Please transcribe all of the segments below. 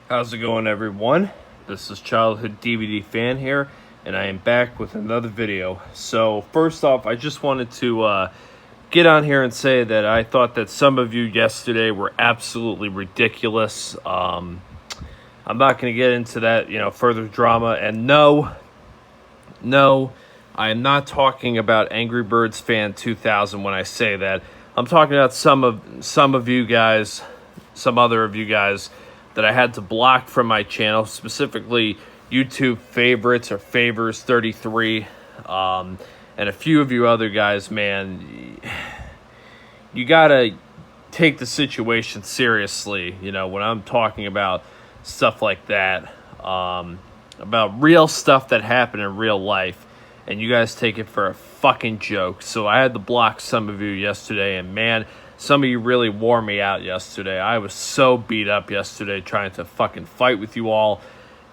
How's it going, everyone? This is Childhood DVD Fan here, and I am back with another video. So, first off, I just wanted to get on here and say that I thought that some of you yesterday were absolutely ridiculous. I'm not going to get into that, further drama. And no, I am not talking about Angry Birds Fan 2000 when I say that. I'm talking about some of you guys, some other of you guys that I had to block from my channel, specifically YouTube favorites or favors 33, and a few of you other guys. Man, you gotta take the situation seriously. When I'm talking about stuff like that, about real stuff that happened in real life, and you guys take it for a fucking joke. So I had to block some of you yesterday, and man, some of you really wore me out yesterday. I was so beat up yesterday trying to fucking fight with you all.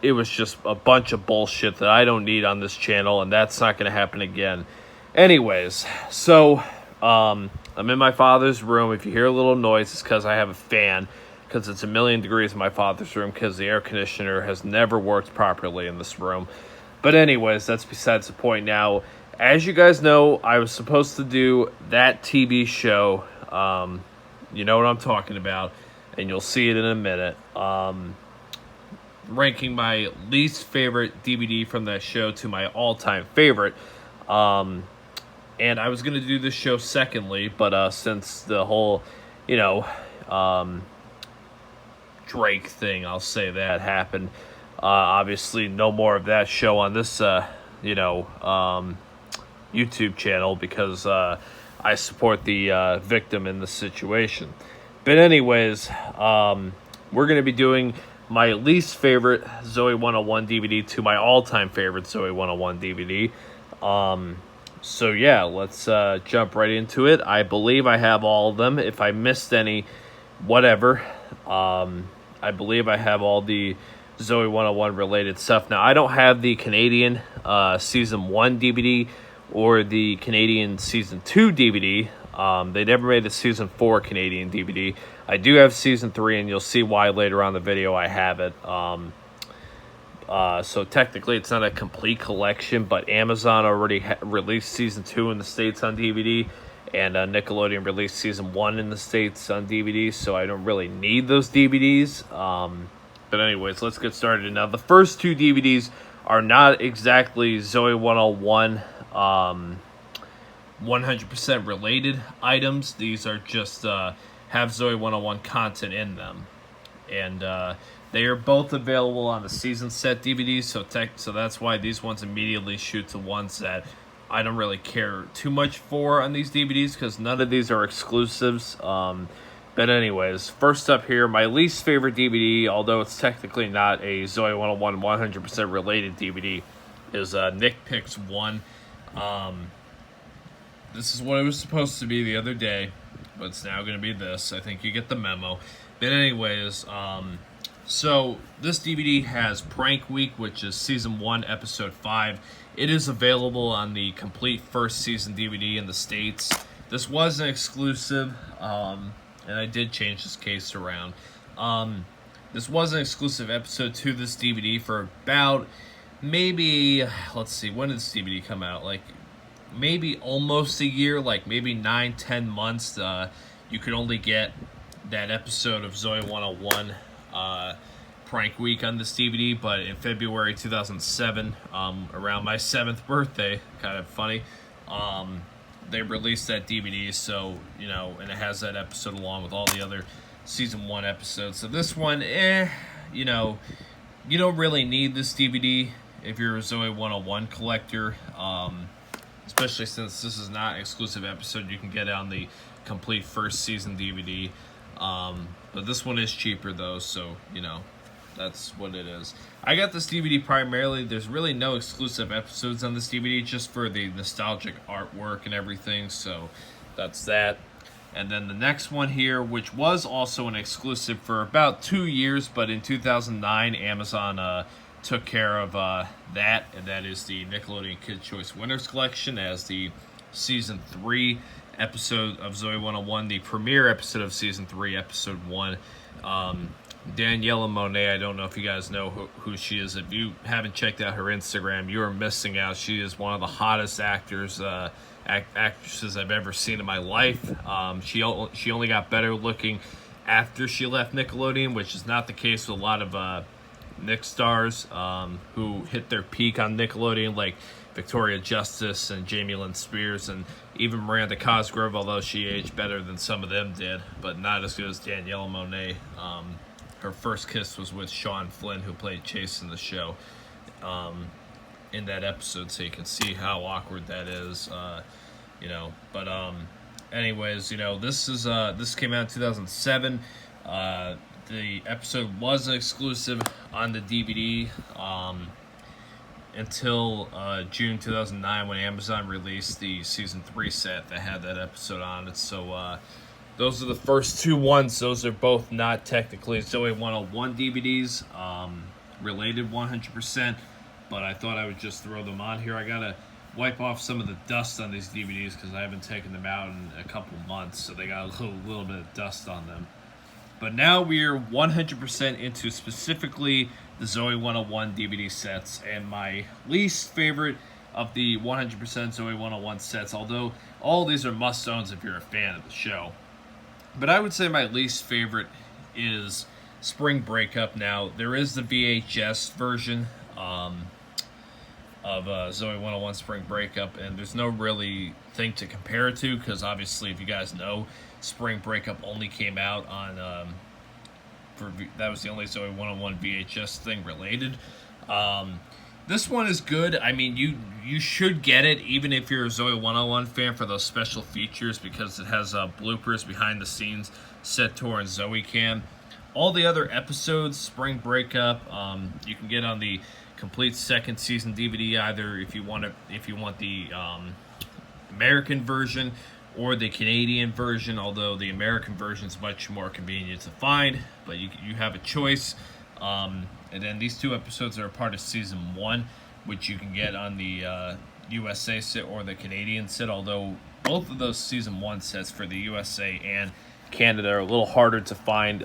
It was just a bunch of bullshit that I don't need on this channel, and that's not going to happen again. Anyways, so I'm in my father's room. If you hear a little noise, it's because I have a fan, because it's 1,000,000 degrees in my father's room, because the air conditioner has never worked properly in this room. But anyways, that's besides the point now. As you guys know, I was supposed to do that TV show. You know what I'm talking about, and you'll see it in a minute. Ranking my least favorite DVD from that show to my all-time favorite. And I was going to do this show secondly, but since the whole, Drake thing, I'll say that, happened, obviously no more of that show on this, YouTube channel, because I support the victim in this situation. But anyways, we're going to be doing my least favorite Zoey 101 DVD to my all-time favorite Zoey 101 DVD. So yeah, let's jump right into it. I believe I have all of them. If I missed any, whatever. I believe I have all the Zoey 101 related stuff. Now, I don't have the Canadian Season 1 DVD or the Canadian Season 2 DVD. They never made the Season 4 Canadian DVD. I do have Season 3, and you'll see why later on in the video I have it. So technically it's not a complete collection, but Amazon already released Season 2 in the States on DVD, and Nickelodeon released Season 1 in the States on DVD, so I don't really need those DVDs. But anyways, let's get started. Now, the first two DVDs are not exactly Zoey 101 100% related items. These are just have Zoey 101 content in them, and they are both available on the season set DVDs. So that's why these ones immediately shoot to ones that I don't really care too much for on these DVDs, because none of these are exclusives. But anyways, first up here, my least favorite DVD, although it's technically not a Zoey 101 100% related DVD, is Nick Picks 1. This is what it was supposed to be the other day, but it's now going to be this. I think you get the memo. But anyways, so this DVD has Prank Week, which is Season 1, Episode 5. It is available on the complete first season DVD in the States. This was an exclusive, and I did change this case around. This was an exclusive episode to this DVD for about, maybe, let's see, when did this DVD come out? Like, maybe almost a year, like maybe 9-10 months. You could only get that episode of Zoey 101 Prank Week on this DVD, but in February 2007, around my 7th birthday, kind of funny, they released that DVD, so, and it has that episode along with all the other Season 1 episodes. So this one, you don't really need this DVD if you're a Zoey 101 collector, especially since this is not an exclusive episode. You can get it on the complete first season DVD. But this one is cheaper, though, so, that's what it is. I got this DVD primarily. There's really no exclusive episodes on this DVD, just for the nostalgic artwork and everything, so that's that. And then the next one here, which was also an exclusive for about 2 years, but in 2009, Amazon took care of that, and that is the Nickelodeon Kids' Choice Winners Collection as the Season 3 episode of Zoey 101, the premiere episode of Season 3, Episode 1. Daniela Monet, I don't know if you guys know who she is. If you haven't checked out her Instagram, you are missing out. She is one of the hottest actresses I've ever seen in my life. She only got better looking after she left Nickelodeon, which is not the case with a lot of Nick stars who hit their peak on Nickelodeon, like Victoria Justice and Jamie Lynn Spears, and even Miranda Cosgrove, although she aged better than some of them did, but not as good as Danielle Monet. Her first kiss was with Sean Flynn, who played Chase in the show, in that episode, so you can see how awkward that is, But anyways, this came out in 2007. The episode was exclusive on the DVD until June 2009, when Amazon released the season 3 set that had that episode on it. So those are the first two ones. Those are both not technically Zoey 101 DVDs, related 100%, but I thought I would just throw them on here. I gotta wipe off some of the dust on these DVDs because I haven't taken them out in a couple months, so they got a little bit of dust on them. But now we're 100% into specifically the Zoey 101 DVD sets, and my least favorite of the 100% Zoey 101 sets, although all these are must-owns if you're a fan of the show. But I would say my least favorite is Spring Breakup. Now, there is the VHS version of Zoey 101 Spring Breakup, and there's no really thing to compare it to, because obviously, if you guys know, Spring Breakup only came out on that was the only Zoey 101 VHS thing related. This one is good. I mean, you should get it even if you're a Zoey 101 fan for those special features, because it has bloopers, behind the scenes, set tour, and Zoey Cam. All the other episodes, Spring Breakup, you can get on the complete second season DVD, either if you want the American version or the Canadian version, although the American version is much more convenient to find, but you have a choice. And then these two episodes are a part of season 1, which you can get on the USA set or the Canadian set, although both of those season 1 sets for the USA and Canada are a little harder to find,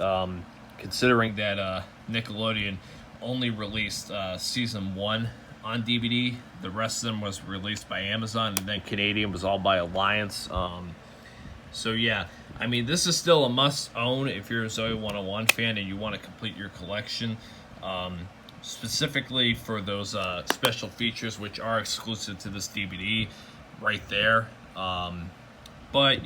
considering that Nickelodeon only released season 1 on DVD. The rest of them was released by Amazon, and then Canadian was all by Alliance. So yeah, I mean, this is still a must-own if you're a Zoey 101 fan and you want to complete your collection, specifically for those special features, which are exclusive to this DVD right there. But,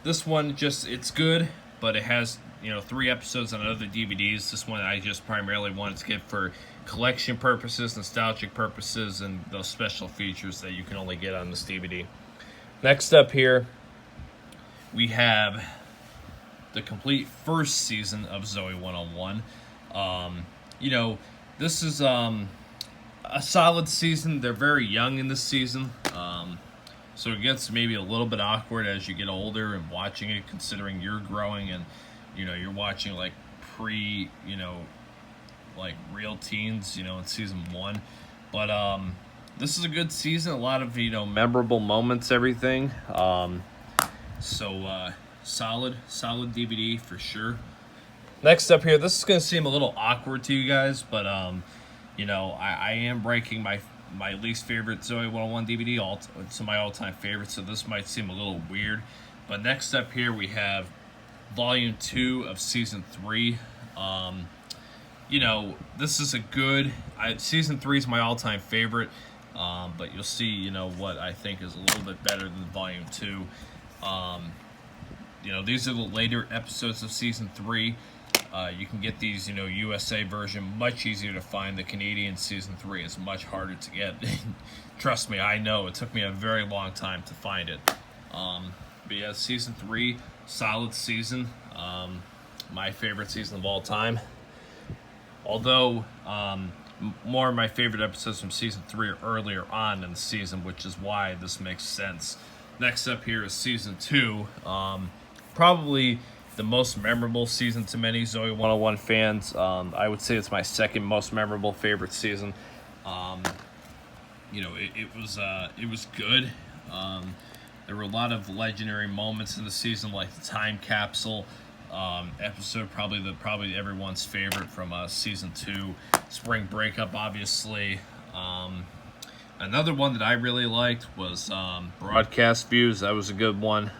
this one it's good, but it has, 3 episodes on other DVDs. This one I just primarily wanted to get for collection purposes, nostalgic purposes, and those special features that you can only get on this DVD. Next up here, we have the complete first season of Zoey 101. This is a solid season. They're very young in this season, so it gets maybe a little bit awkward as you get older and watching it, considering you're growing and you're watching like like real teens, in season 1. But this is a good season. A lot of memorable moments, everything. So solid DVD for sure. Next up here, this is going to seem a little awkward to you guys, but I am ranking my least favorite Zoey 101 DVD to my all-time favorite, so this might seem a little weird. But next up here, we have Volume 2 of Season 3. This is a good... Season 3 is my all-time favorite, but you'll see, what I think is a little bit better than Volume 2. These are the later episodes of Season 3. You can get these, USA version, much easier to find. The Canadian Season 3 is much harder to get. Trust me, I know. It took me a very long time to find it. But yeah, Season 3, solid season. My favorite season of all time. Although, more of my favorite episodes from Season 3 are earlier on in the season, which is why this makes sense. Next up here is Season 2. Probably the most memorable season to many Zoey 101 fans. I would say it's my second most memorable favorite season. It was good. There were a lot of legendary moments in the season, like the time capsule, episode, probably everyone's favorite from season 2, spring breakup, obviously. Another one that I really liked was broadcast views. That was a good one.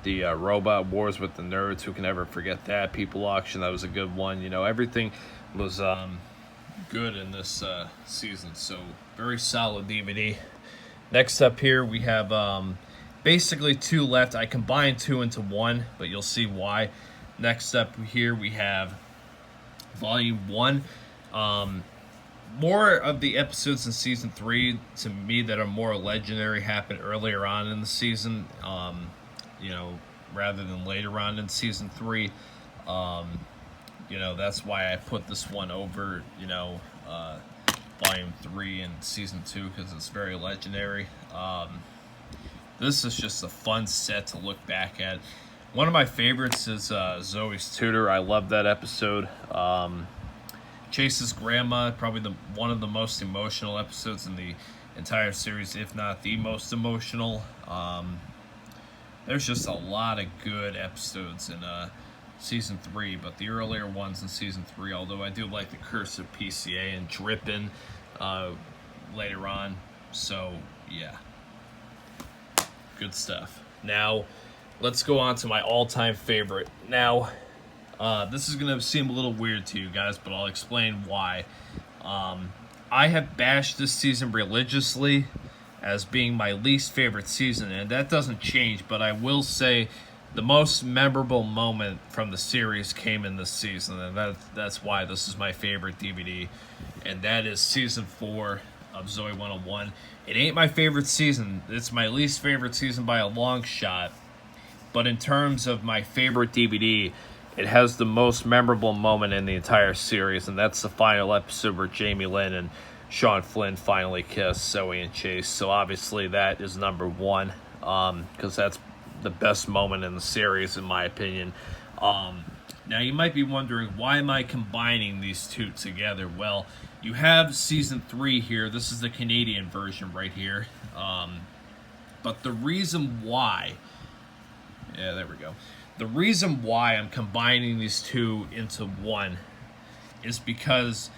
The robot wars with the nerds. Who can ever forget that? People auction. That was a good one. Everything was good in this season. So very solid DVD. Next up here we have basically 2 left. I combined 2 into 1, but you'll see why. Next up here we have Volume 1. More of the episodes in Season 3, to me, that are more legendary happened earlier on in the season, rather than later on in Season 3. That's why I put this one over, Volume 3 in Season 2, because it's very legendary. This is just a fun set to look back at. One of my favorites is Zoey's Tutor. I love that episode. Chase's grandma, probably one of the most emotional episodes in the entire series, if not the most emotional. There's just a lot of good episodes in Season 3, but the earlier ones in Season 3, although I do like the Curse of PCA and Drippin' later on. So, yeah. Good stuff. Now, let's go on to my all-time favorite. Now, this is going to seem a little weird to you guys, but I'll explain why. I have bashed this season religiously as being my least favorite season, and that doesn't change, but I will say the most memorable moment from the series came in this season, and that's why this is my favorite DVD, and that is Season 4 of Zoey 101. It ain't my favorite season. It's my least favorite season by a long shot, but in terms of my favorite DVD, it has the most memorable moment in the entire series, and that's the final episode where Jamie Lynn and Sean Flynn finally kiss Zoey and Chase. So obviously that is number 1, because that's the best moment in the series, in my opinion. Now you might be wondering, why am I combining these two together? Well, you have Season 3 here. This is the Canadian version right here. But the reason why... Yeah, there we go. The reason why I'm combining these two into one is because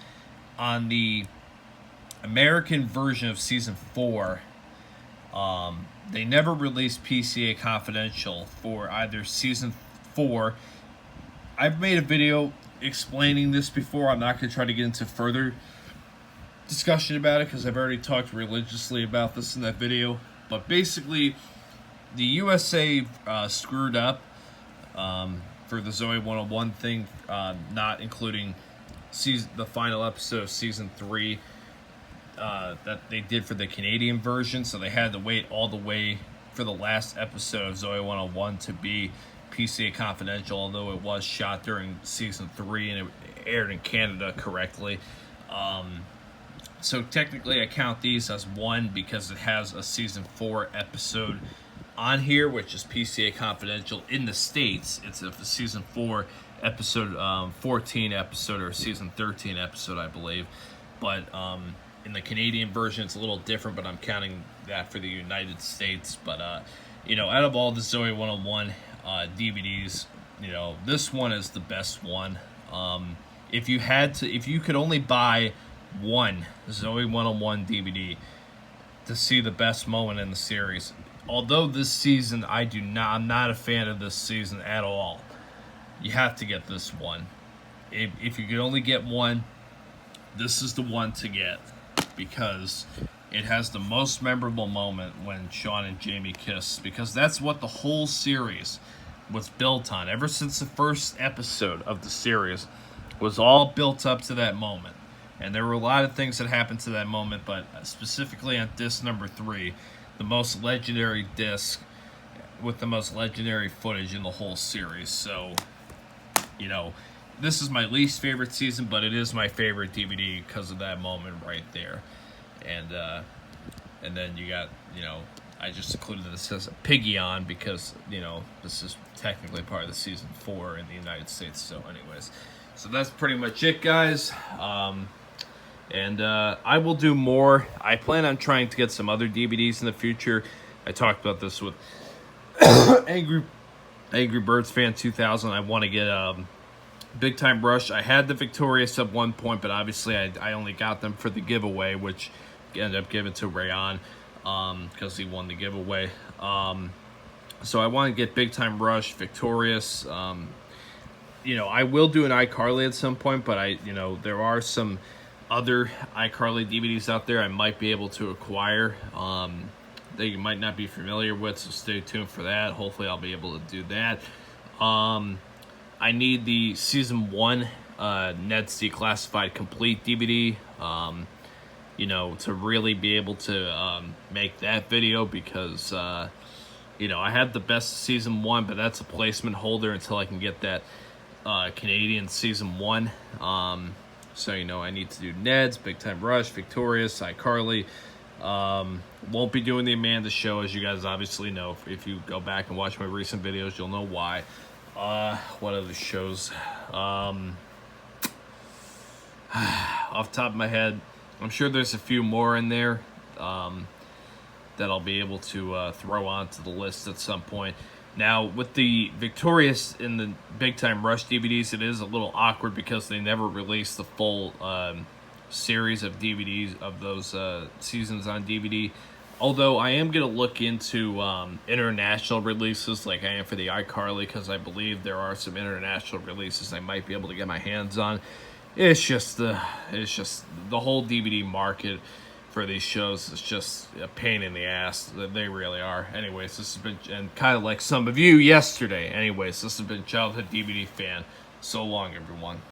on the American version of Season 4, they never released PCA Confidential for either Season 4. I've made a video explaining this before. I'm not going to try to get into further discussion about it because I've already talked religiously about this in that video. But basically, the USA screwed up for the Zoey 101 thing, not including the final episode of Season 3 that they did for the Canadian version. So they had to wait all the way for the last episode of Zoey 101 to be PCA Confidential, although it was shot during Season 3 and it aired in Canada correctly. So technically I count these as one because it has a Season 4 episode on here, which is PCA Confidential. In the States, it's a Season 4 episode, 14 episode, or Season 13 episode, I believe. But in the Canadian version, it's a little different, but I'm counting that for the United States. But, out of all the Zoey 101 DVDs, this one is the best one. If you could only buy one Zoey 101 DVD to see the best moment in the series, although this season I'm not a fan of this season at all, you have to get this one. If you could only get one, this is the one to get, because it has the most memorable moment when Sean and Jamie kiss, because that's what the whole series was built on. Ever since the first episode of the series was all built up to that moment. And there were a lot of things that happened to that moment, but specifically on disc number 3, the most legendary disc with the most legendary footage in the whole series. So, this is my least favorite season, but it is my favorite DVD because of that moment right there. And then you got, I just included this as a piggy on because, this is technically part of the Season 4 in the United States. So anyways, so that's pretty much it, guys. And I will do more. I plan on trying to get some other DVDs in the future. I talked about this with Angry Angry Birds Fan 2000. I want to get Big Time Rush. I had the Victorious at one point, but obviously I only got them for the giveaway, which ended up giving to Rayon because he won the giveaway. So I want to get Big Time Rush, Victorious. I will do an iCarly at some point, but there are some other iCarly DVDs out there I might be able to acquire that you might not be familiar with, so stay tuned for that. Hopefully I'll be able to do that. I need the Season 1 Ned's Declassified Complete DVD, to really be able to make that video because, I had the best Season 1, but that's a placement holder until I can get that Canadian Season 1. So, I need to do Ned's, Big Time Rush, Victorious, iCarly. Won't be doing the Amanda Show, as you guys obviously know. If you go back and watch my recent videos, you'll know why. What other shows? Off the top of my head, I'm sure there's a few more in there that I'll be able to throw onto the list at some point. Now, with the Victorious and the Big Time Rush DVDs, it is a little awkward because they never released the full series of DVDs of those seasons on DVD. Although I am going to look into international releases like I am for the iCarly, because I believe there are some international releases I might be able to get my hands on. It's just the whole DVD market for these shows is just a pain in the ass. They really are. Anyways, this has been, and kind of like some of you yesterday. Anyways, this has been Childhood DVD Fan. So long, everyone.